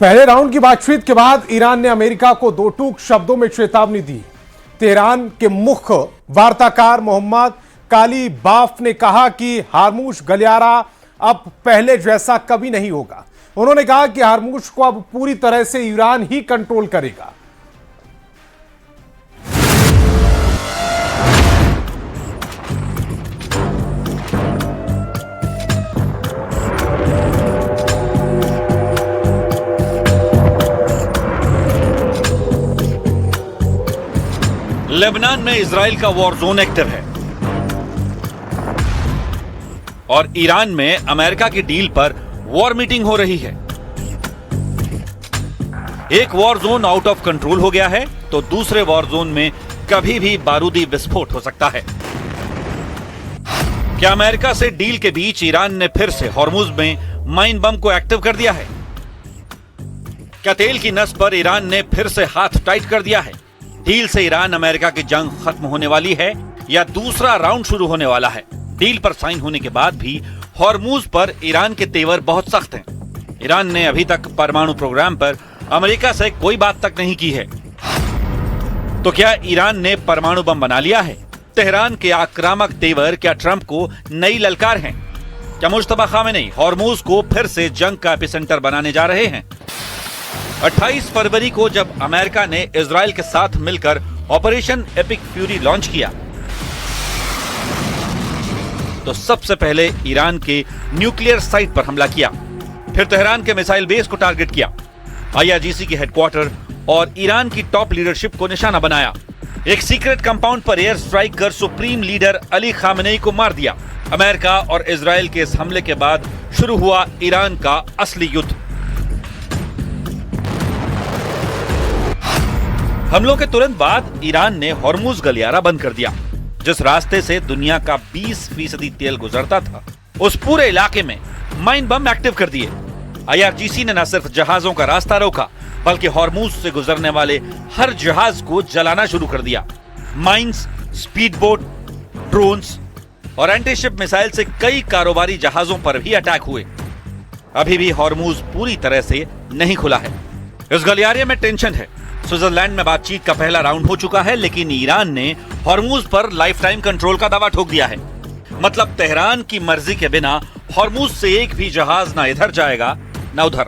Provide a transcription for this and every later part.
पहले राउंड की बातचीत के बाद ईरान ने अमेरिका को दो टूक शब्दों में चेतावनी दी। तेहरान के मुख्य वार्ताकार मोहम्मद कालीबाफ ने कहा कि हार्मुज गलियारा अब पहले जैसा कभी नहीं होगा। उन्होंने कहा कि हार्मुज को अब पूरी तरह से ईरान ही कंट्रोल करेगा। लेबनान में इजराइल का वॉर जोन एक्टिव है और ईरान में अमेरिका की डील पर वॉर मीटिंग हो रही है। एक war zone out of control हो गया है तो दूसरे वॉर जोन में कभी भी बारूदी विस्फोट हो सकता है। क्या अमेरिका से डील के बीच ईरान ने फिर से हॉर्मुज में माइन बम को एक्टिव कर दिया है? क्या तेल की नस पर ईरान ने फिर से हाथ टाइट कर दिया है? डील से ईरान अमेरिका की जंग खत्म होने वाली है या दूसरा राउंड शुरू होने वाला है? डील पर साइन होने के बाद भी हॉर्मुज पर ईरान के तेवर बहुत सख्त हैं। ईरान ने अभी तक परमाणु प्रोग्राम पर अमेरिका से कोई बात तक नहीं की है। तो क्या ईरान ने परमाणु बम बना लिया है? तेहरान के आक्रामक तेवर क्या ट्रंप को नई ललकार हैं? क्या मुश्तबा खामेनी हॉर्मुज को फिर से जंग का एपिसेंटर बनाने जा रहे हैं? 28 फरवरी को जब अमेरिका ने इजराइल के साथ मिलकर ऑपरेशन एपिक फ्यूरी लॉन्च किया तो सबसे पहले ईरान के न्यूक्लियर साइट पर हमला किया, फिर तेहरान के मिसाइल बेस को टारगेट किया, IRGC की हेडक्वार्टर और ईरान की टॉप लीडरशिप को निशाना बनाया। एक सीक्रेट कंपाउंड पर एयर स्ट्राइक कर सुप्रीम लीडर अली खामेनी को मार दिया। अमेरिका और इजराइल के इस हमले के बाद शुरू हुआ ईरान का असली युद्ध। हमलों के तुरंत बाद ईरान ने हॉर्मुज गलियारा बंद कर दिया। जिस रास्ते से दुनिया का 20% तेल गुजरता था उस पूरे इलाके में माइन बम एक्टिव कर दिए। IRGC ने न सिर्फ जहाजों का रास्ता रोका बल्कि हॉर्मुज से गुजरने वाले हर जहाज को जलाना शुरू कर दिया। माइंस, स्पीड बोट, ड्रोन्स और एंटीशिप मिसाइल से कई कारोबारी जहाजों पर भी अटैक हुए। अभी भी हॉर्मुज पूरी तरह से नहीं खुला है। इस गलियारे में टेंशन है। स्विट्जरलैंड में बातचीत का पहला राउंड हो चुका है लेकिन ईरान ने हॉर्मुज पर लाइफ टाइम कंट्रोल का दावा ठोक दिया है। मतलब तेहरान की मर्जी के बिना हॉर्मुज से एक भी जहाज ना इधर जाएगा ना उधर।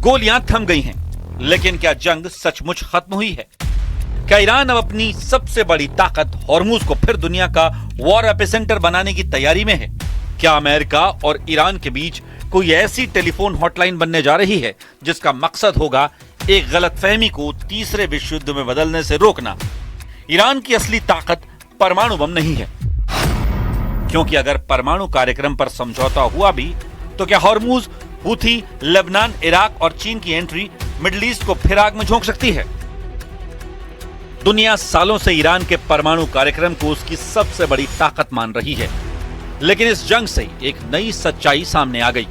गोलियां थम गई हैं लेकिन क्या जंग सचमुच खत्म हुई है? क्या ईरान अब अपनी सबसे बड़ी ताकत हॉर्मुज को फिर दुनिया का वॉर एपिसेंटर बनाने की तैयारी में है? क्या अमेरिका और ईरान के बीच कोई ऐसी टेलीफोन हॉटलाइन बनने जा रही है जिसका मकसद होगा एक गलतफहमी को तीसरे विश्व युद्ध में बदलने से रोकना? ईरान की असली ताकत परमाणु बम नहीं है, क्योंकि अगर परमाणु कार्यक्रम पर समझौता हुआ भी तो क्या हॉर्मुज, हूथी, लेबनान, इराक और चीन की एंट्री मिडिल ईस्ट को फिर आग में झोंक सकती है? दुनिया सालों से ईरान के परमाणु कार्यक्रम को उसकी सबसे बड़ी ताकत मान रही है, लेकिन इस जंग से एक नई सच्चाई सामने आ गई।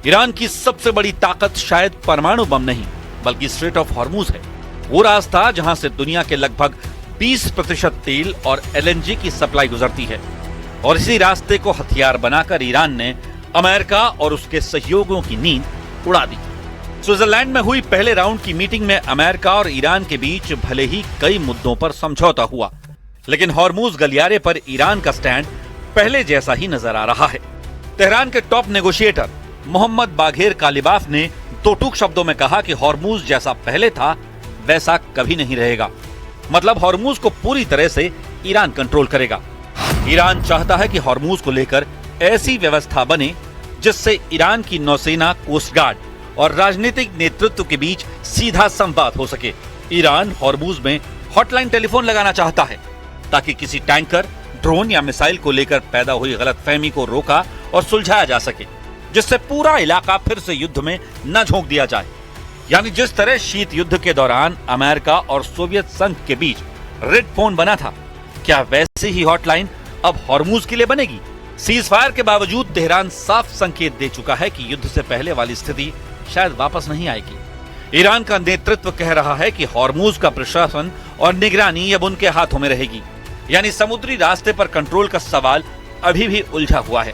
ईरान की सबसे बड़ी ताकत शायद परमाणु बम नहीं बल्कि स्ट्रेट ऑफ हॉर्मुज है। वो रास्ता जहां से दुनिया के लगभग 20% तेल और LNG की सप्लाई गुजरती है, और इसी रास्ते को हथियार बनाकर ईरान ने अमेरिका और उसके सहयोगियों की नींद उड़ा दी। स्विट्जरलैंड में हुई पहले राउंड की मीटिंग में अमेरिका और ईरान के बीच भले ही कई मुद्दों पर समझौता हुआ, लेकिन हॉर्मुज गलियारे पर ईरान का स्टैंड पहले जैसा ही नजर आ रहा है। तेहरान के टॉप नेगोशिएटर मोहम्मद बाघेर कालिबाफ ने दो टूक शब्दों में कहा कि हॉर्मुज जैसा पहले था वैसा कभी नहीं रहेगा। मतलब हॉर्मुज को पूरी तरह से ईरान कंट्रोल करेगा। ईरान चाहता है कि हॉर्मुज को लेकर ऐसी व्यवस्था बने जिससे ईरान की नौसेना, कोस्ट गार्ड और राजनीतिक नेतृत्व के बीच सीधा संवाद हो सके। ईरान हॉर्मुज में हॉटलाइन टेलीफोन लगाना चाहता है ताकि किसी टैंकर, ड्रोन या मिसाइल को लेकर पैदा हुई गलतफहमी को रोका और सुलझाया जा सके, जिससे पूरा इलाका फिर से युद्ध में न झोंक दिया जाए। यानी जिस तरह शीत युद्ध के दौरान अमेरिका और सोवियत संघ के बीच रेड फोन बना था, क्या वैसे ही हॉटलाइन अब हॉर्मूज के लिए बनेगी? सीज फायर के बावजूद तेहरान साफ संकेत दे चुका है कि युद्ध से पहले वाली स्थिति शायद वापस नहीं आएगी। ईरान का नेतृत्व कह रहा है कि हॉर्मूज का प्रशासन और निगरानी अब उनके हाथों में रहेगी, यानी समुद्री रास्ते पर कंट्रोल का सवाल अभी भी उलझा हुआ है।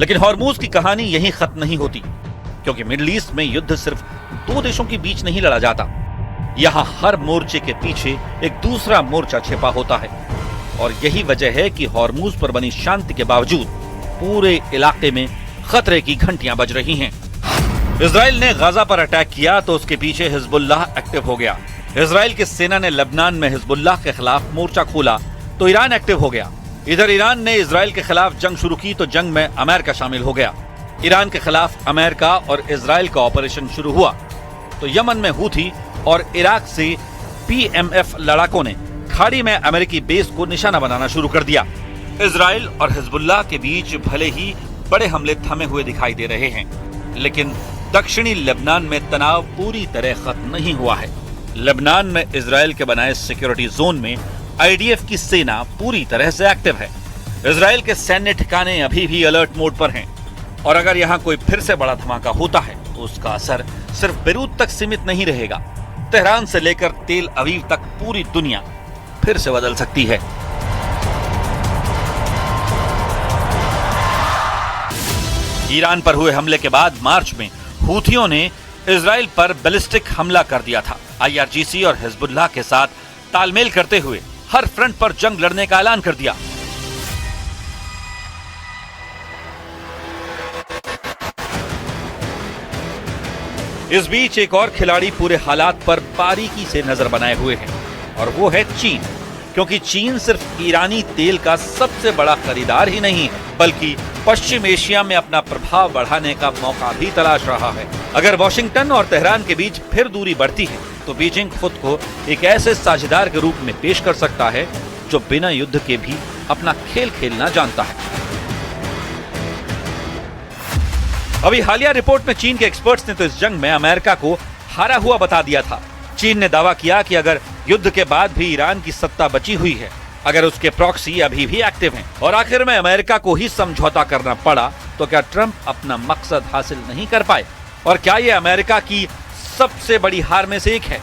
लेकिन हॉर्मूज की कहानी यहीं खत्म नहीं होती, क्योंकि मिडिल ईस्ट में युद्ध सिर्फ दो देशों के बीच नहीं लड़ा जाता। यहाँ हर मोर्चे के पीछे एक दूसरा मोर्चा छिपा होता है, और यही वजह है कि हॉर्मूज पर बनी शांति के बावजूद पूरे इलाके में खतरे की घंटियां बज रही हैं। इजराइल ने गाजा पर अटैक किया तो उसके पीछे हिजबुल्लाह एक्टिव हो गया। इजराइल की सेना ने लेबनान में हिजबुल्लाह के खिलाफ मोर्चा खोला तो ईरान एक्टिव हो गया। इधर ईरान ने इजराइल के खिलाफ जंग शुरू की तो जंग में अमेरिका शामिल हो गया। ईरान के खिलाफ अमेरिका और इजराइल का ऑपरेशन शुरू हुआ तो यमन में हूथी और इराक से PMF लड़ाकों ने खाड़ी में अमेरिकी बेस को निशाना बनाना शुरू कर दिया। इजराइल और हिजबुल्लाह के बीच भले ही बड़े हमले थमे हुए दिखाई दे रहे हैं, लेकिन दक्षिणी लेबनान में तनाव पूरी तरह खत्म नहीं हुआ है। लेबनान में इजराइल के बनाए सिक्योरिटी जोन में IDF की सेना पूरी तरह से एक्टिव है। इजराइल के सैन्य ठिकाने अभी भी अलर्ट मोड पर हैं, और अगर यहाँ कोई फिर से बड़ा धमाका होता है तो उसका असर सिर्फ बेरूत तक सीमित नहीं रहेगा। तेहरान से लेकर तेल अवीव तक पूरी दुनिया फिर से बदल सकती है। ईरान पर हुए हमले के बाद मार्च में हूथियों ने इजराइल पर बैलिस्टिक हमला कर दिया था। IRGC और हिजबुल्लाह के साथ तालमेल करते हुए हर फ्रंट पर जंग लड़ने का ऐलान कर दिया। इस बीच एक और खिलाड़ी पूरे हालात पर बारीकी से नजर बनाए हुए है, और वो है चीन। क्योंकि चीन सिर्फ ईरानी तेल का सबसे बड़ा खरीदार ही नहीं है, बल्कि पश्चिम एशिया में अपना प्रभाव बढ़ाने का मौका भी तलाश रहा है। अगर वॉशिंगटन और तेहरान के बीच फिर दूरी बढ़ती है तो बीजिंग खुद को एक ऐसे साझेदार के रूप में पेश कर सकता है जो बिना युद्ध के भी अपना खेल खेलना जानता है। अभी हालिया रिपोर्ट में चीन के एक्सपर्ट्स ने तो इस जंग में अमेरिका को हारा हुआ बता दिया था। चीन ने दावा किया कि अगर युद्ध के बाद भी ईरान की सत्ता बची हुई है, अगर उसके प्रॉक्सी अभी भी एक्टिव हैं, और आखिर में अमेरिका को ही समझौता करना पड़ा, तो क्या ट्रंप अपना मकसद हासिल नहीं कर पाए? और क्या ये अमेरिका की सबसे बड़ी हार में से एक है?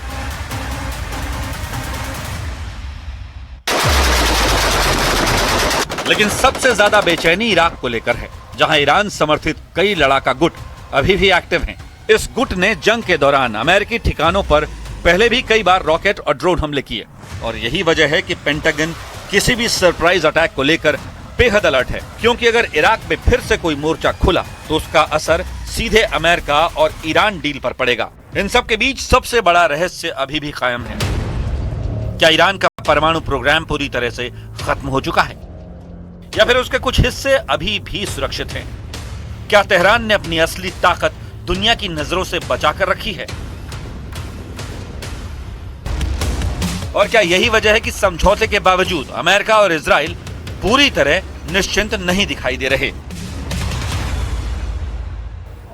लेकिन सबसे ज्यादा बेचैनी इराक को लेकर है, जहां ईरान समर्थित कई लड़ाका गुट अभी भी एक्टिव हैं। इस गुट ने जंग के दौरान अमेरिकी ठिकानों पर पहले भी कई बार रॉकेट और ड्रोन हमले किए, और यही वजह है कि पेंटागन किसी भी सरप्राइज अटैक को लेकर बेहद अलर्ट है। क्योंकि अगर इराक में फिर से कोई मोर्चा खुला तो उसका असर सीधे अमेरिका और ईरान डील पर पड़ेगा। इन सब के बीच सबसे बड़ा रहस्य अभी भी कायम है। क्या ईरान का परमाणु प्रोग्राम पूरी तरह से खत्म हो चुका है, या फिर उसके कुछ हिस्से अभी भी सुरक्षित हैं? क्या तेहरान ने अपनी असली ताकत दुनिया की नजरों से बचाकर रखी है? और क्या यही वजह है कि समझौते के बावजूद अमेरिका और इजराइल पूरी तरह निश्चिंत नहीं दिखाई दे रहे?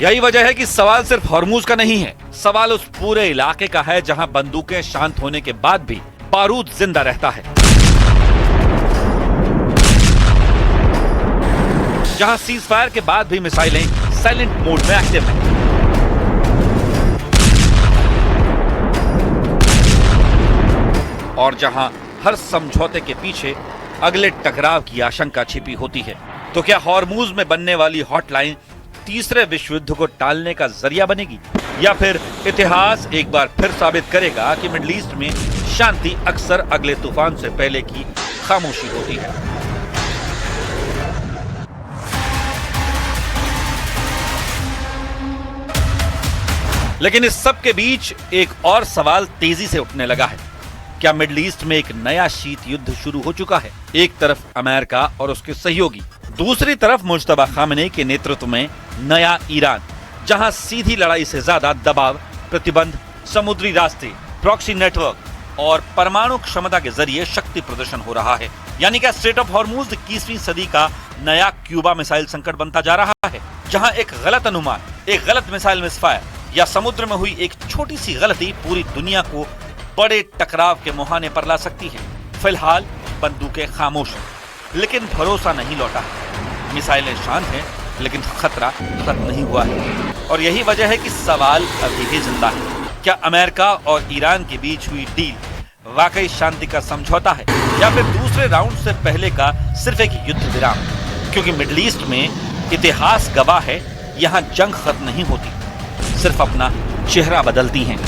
यही वजह है कि सवाल सिर्फ हॉर्मूज का नहीं है, सवाल उस पूरे इलाके का है जहां बंदूकें शांत होने के बाद भी बारूद जिंदा रहता है, जहां सीज फायर के बाद भी मिसाइलें साइलेंट मोड में एक्टिव हैं, और जहां हर समझौते के पीछे अगले टकराव की आशंका छिपी होती है। तो क्या हॉर्मूज में बनने वाली हॉटलाइन तीसरे विश्व युद्ध को टालने का जरिया बनेगी, या फिर इतिहास एक बार फिर साबित करेगा कि मिडिल ईस्ट में शांति अक्सर अगले तूफान से पहले की खामोशी होती है। लेकिन इस सब के बीच एक और सवाल तेजी से उठने लगा है। क्या मिडिल ईस्ट में एक नया शीत युद्ध शुरू हो चुका है? एक तरफ अमेरिका और उसके सहयोगी, दूसरी तरफ मुज्तबा खामेनी के नेतृत्व में नया ईरान, जहां सीधी लड़ाई से ज्यादा दबाव, प्रतिबंध, समुद्री रास्ते, प्रॉक्सी नेटवर्क और परमाणु क्षमता के जरिए शक्ति प्रदर्शन हो रहा है। यानी कि स्ट्रेट ऑफ हॉर्मुज 21वीं सदी का नया क्यूबा मिसाइल संकट बनता जा रहा है, जहां एक गलत अनुमान, एक गलत मिसाइल मिसफायर या समुद्र में हुई एक छोटी सी गलती पूरी दुनिया को बड़े टकराव के मुहाने पर ला सकती है। फिलहाल बंदूकें खामोश हैं, लेकिन भरोसा नहीं लौटा है। मिसाइलें शांत हैं, लेकिन खतरा खत्म नहीं हुआ है। और यही वजह है कि सवाल अभी भी जिंदा है। क्या अमेरिका और ईरान के बीच हुई डील वाकई शांति का समझौता है, या फिर दूसरे राउंड से पहले का सिर्फ एक युद्ध विराम? क्योंकि मिडिल ईस्ट में इतिहास गवाह है, यहाँ जंग खत्म नहीं होती, सिर्फ अपना चेहरा बदलती हैं।